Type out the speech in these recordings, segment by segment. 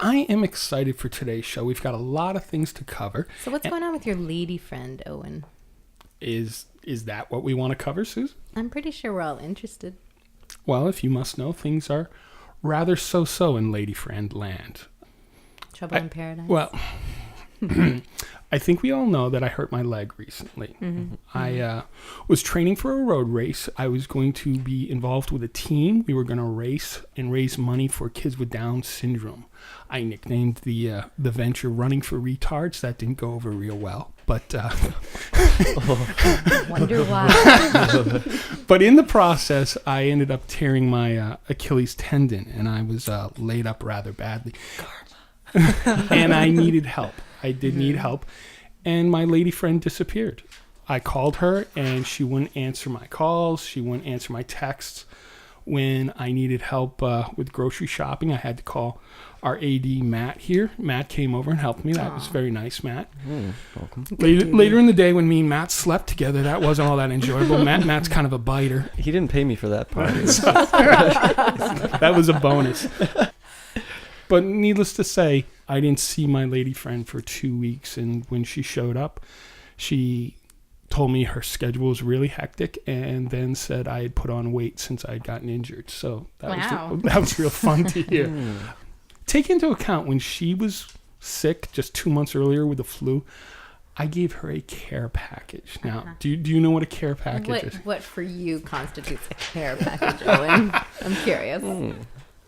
I am excited for today's show. We've got a lot of things to cover. So what's going on with your lady friend, Owen? Is that what we want to cover, Susan? I'm pretty sure we're all interested. Well, if you must know, things are rather so-so in Ladyfriend land. Trouble in paradise? Well, I think we all know that I hurt my leg recently. Mm-hmm. I was training for a road race. I was going to be involved with a team. We were going to race and raise money for kids with Down syndrome. I nicknamed the venture Running for Retards. That didn't go over real well. But Wonder why. But in the process, I ended up tearing my Achilles tendon, and I was laid up rather badly. And I needed help. I did need help. And my lady friend disappeared. I called her, and she wouldn't answer my calls. She wouldn't answer my texts. When I needed help with grocery shopping, I had to call our AD, Matt, here. Matt came over and helped me. That was very nice, Matt. Welcome. Later in the day, when me and Matt slept together, that wasn't all that enjoyable. Matt's kind of a biter. He didn't pay me for that part. That was a bonus. But needless to say, I didn't see my lady friend for 2 weeks. And when she showed up, she told me her schedule was really hectic and then said I had put on weight since I had gotten injured. So that was real fun to hear. Take into account when she was sick just 2 months earlier with the flu, I gave her a care package. Now, do you know what a care package is? What for you constitutes a care package, Owen? I'm curious.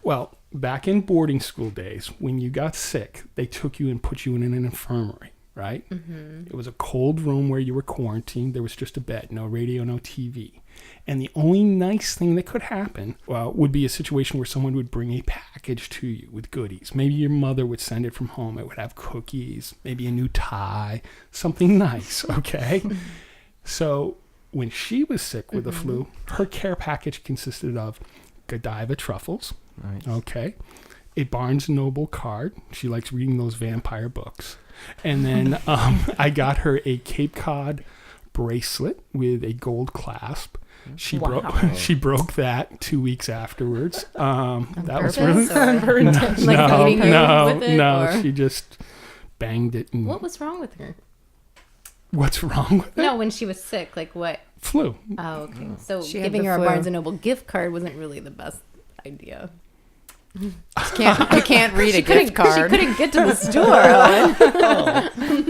Well, back in boarding school days, when you got sick, they took you and put you in an infirmary, right? Mm-hmm. It was a cold room where you were quarantined. There was just a bed, no radio, no TV. And the only nice thing that could happen would be a situation where someone would bring a package to you with goodies. Maybe your mother would send it from home. It would have cookies, maybe a new tie, something nice, okay? So when she was sick with the flu, her care package consisted of Godiva truffles, Nice. okay, a Barnes & Noble card. She likes reading those vampire books. And then I got her a Cape Cod bracelet with a gold clasp. She broke that 2 weeks afterwards. That was really no. She just banged it. And What was wrong with her? what's wrong with it? No, when she was sick, like what? Flu. Oh, okay. So She had giving the her a flu. Barnes & Noble gift card wasn't really the best idea. You can't read a gift card. She couldn't get to the store, Owen.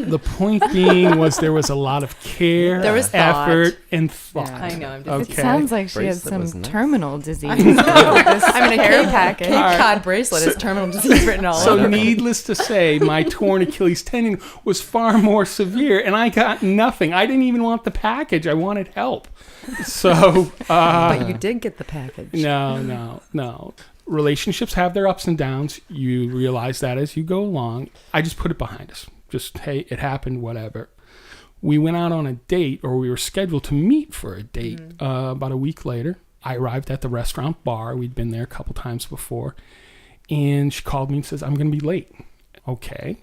The point being was there was a lot of care, There was thought. effort, and thought. Yeah. I know. I'm just Okay. It sounds like she Bracelet had was some nice. terminal disease. I know. I mean, a care package. Cape Cod bracelet is terminal disease written all So over. needless to say, my torn Achilles tendon was far more severe, and I got nothing. I didn't even want the package. I wanted help. So, But you did get the package. no. Relationships have their ups and downs. You realize that as you go along. I just put it behind us. Just, hey, it happened, whatever. We went out on a date, or we were scheduled to meet for a date about a week later. I arrived at the restaurant bar. We'd been there a couple times before. And she called me and says, I'm going to be late. Okay.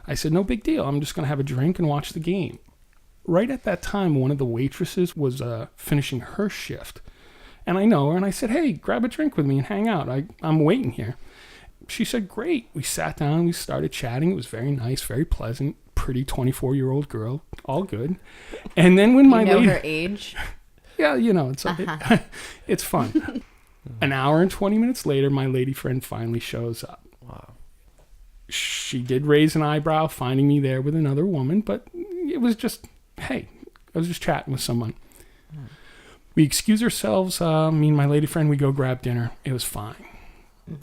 I said, no big deal. I'm just going to have a drink and watch the game. Right at that time, one of the waitresses was finishing her shift. And I know her, and I said, hey, grab a drink with me and hang out. I'm waiting here. She said, great. We sat down. We started chatting. It was very nice, very pleasant, pretty 24-year-old girl. All good. And then when my lady... her age? Yeah, it's fun. An hour and 20 minutes later, my lady friend finally shows up. Wow. She did raise an eyebrow finding me there with another woman, but it was just, hey, I was just chatting with someone. We excuse ourselves, me and my lady friend, we go grab dinner. It was fine.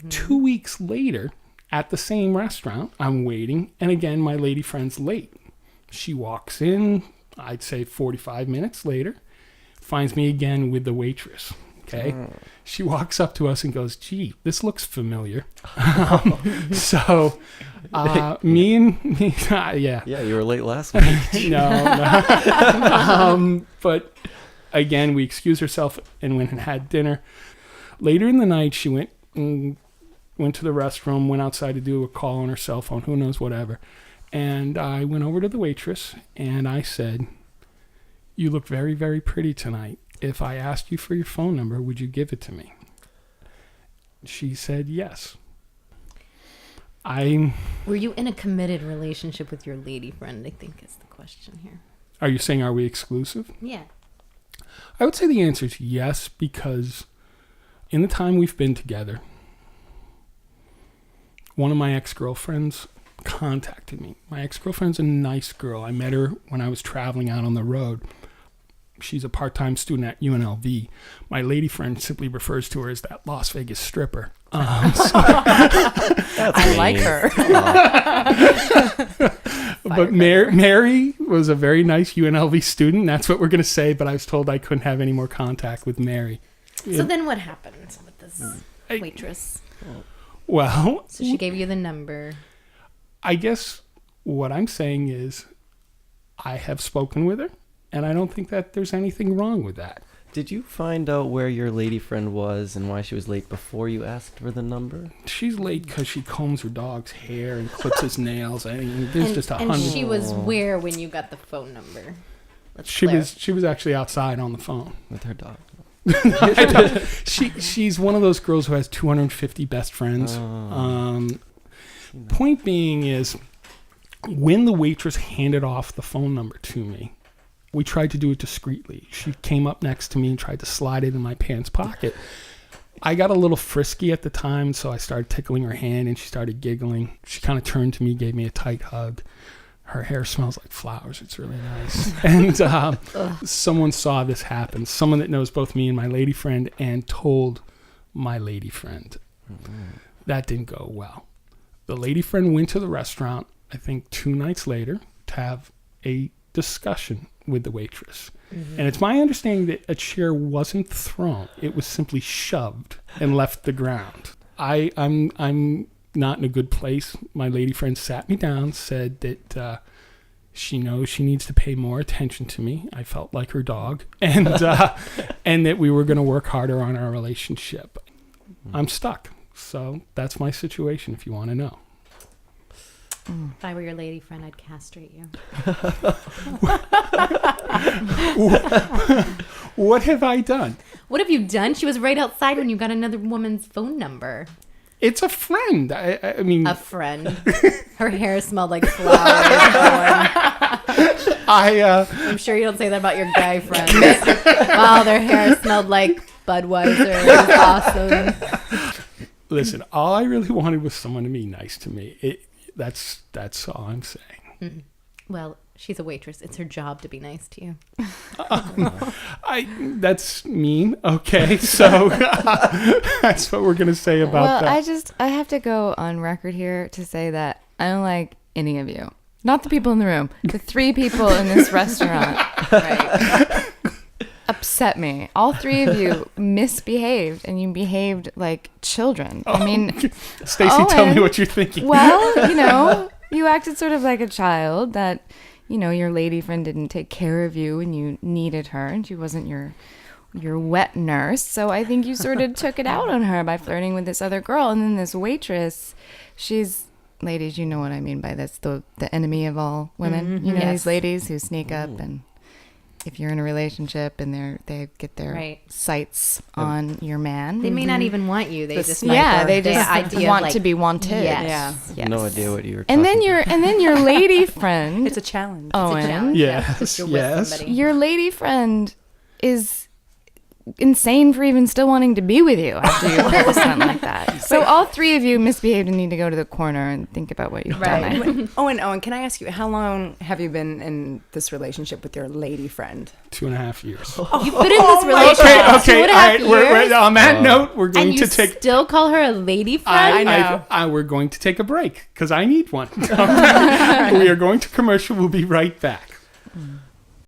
2 weeks later, at the same restaurant, I'm waiting, and again, my lady friend's late. She walks in, I'd say 45 minutes later, finds me again with the waitress. Okay. She walks up to us and goes, gee, this looks familiar. So yeah. Yeah, you were late last week. No. But again, we excused herself and went and had dinner. Later in the night, she went to the restroom, went outside to do a call on her cell phone, who knows, whatever. And I went over to the waitress and I said, you look very, very pretty tonight. If I asked you for your phone number, would you give it to me? She said yes. Were you in a committed relationship with your lady friend? I think is the question here. Are you saying, are we exclusive? Yeah. I would say the answer is yes, because in the time we've been together, one of my ex-girlfriends contacted me. My ex-girlfriend's a nice girl. I met her when I was traveling out on the road. She's a part-time student at UNLV. My lady friend simply refers to her as that Las Vegas stripper. I like her. But Mary was a very nice UNLV student. That's what we're going to say, but I was told I couldn't have any more contact with Mary. So then what happened with this waitress? Well... So she gave you the number. I guess what I'm saying is I have spoken with her, and I don't think that there's anything wrong with that. Did you find out where your lady friend was and why she was late before you asked for the number? She's late because she combs her dog's hair and clips his nails. I mean, there's just a hundred. And she was where when you got the phone number? She was actually outside on the phone With her dog. She's one of those girls who has 250 best friends. Point being is, when the waitress handed off the phone number to me, we tried to do it discreetly. She came up next to me and tried to slide it in my pants pocket. I got a little frisky at the time, so I started tickling her hand, and she started giggling. She kind of turned to me, gave me a tight hug. Her hair smells like flowers. It's really nice. And someone saw this happen. Someone that knows both me and my lady friend, and told my lady friend. That didn't go well. The lady friend went to the restaurant, I think 2 nights later, to have a discussion with the waitress. And it's my understanding that a chair wasn't thrown. It was simply shoved and left the ground. I'm not in a good place. My lady friend sat me down, said that she knows she needs to pay more attention to me. I felt like her dog. And and that we were going to work harder on our relationship. I'm stuck. So that's my situation, if you want to know. If I were your lady friend, I'd castrate you. What have I done? What have you done? She was right outside when you got another woman's phone number. It's a friend. I mean... A friend. Her hair smelled like flowers. I'm sure you don't say that about your guy friends. Wow, their hair smelled like Budweiser. It was awesome. Listen, all I really wanted was someone to be nice to me. That's all I'm saying. Mm-hmm. Well, she's a waitress. It's her job to be nice to you. That's mean. Okay, so that's what we're gonna say about that. I have to go on record here to say that I don't like any of you. Not the people in the room. The 3 people in this restaurant. Right. Upset me. All 3 of you misbehaved, and you behaved like children. I mean, Stacey, tell me what you're thinking. Well, you acted sort of like a child that, your lady friend didn't take care of you and you needed her, and she wasn't your wet nurse. So I think you sort of took it out on her by flirting with this other girl. And then this waitress, ladies, you know what I mean by this, the enemy of all women. Mm-hmm. These ladies who sneak up, and if you're in a relationship and they get their sights on your man, they may not even want you. They just want to be wanted. Yes. Yes. No idea what you were talking about. And then your lady friend. It's a challenge. Owen. Yes. Your lady friend is insane for even still wanting to be with you after you pull something like that. So all 3 of you misbehaved and need to go to the corner and think about what you've done. Owen, can I ask you, how long have you been in this relationship with your lady friend? 2.5 years. You've been in this relationship okay. 2.5 years? We're on that note, we're going and to take... still call her a lady friend? I know. We're going to take a break, because I need one. We are going to commercial. We'll be right back.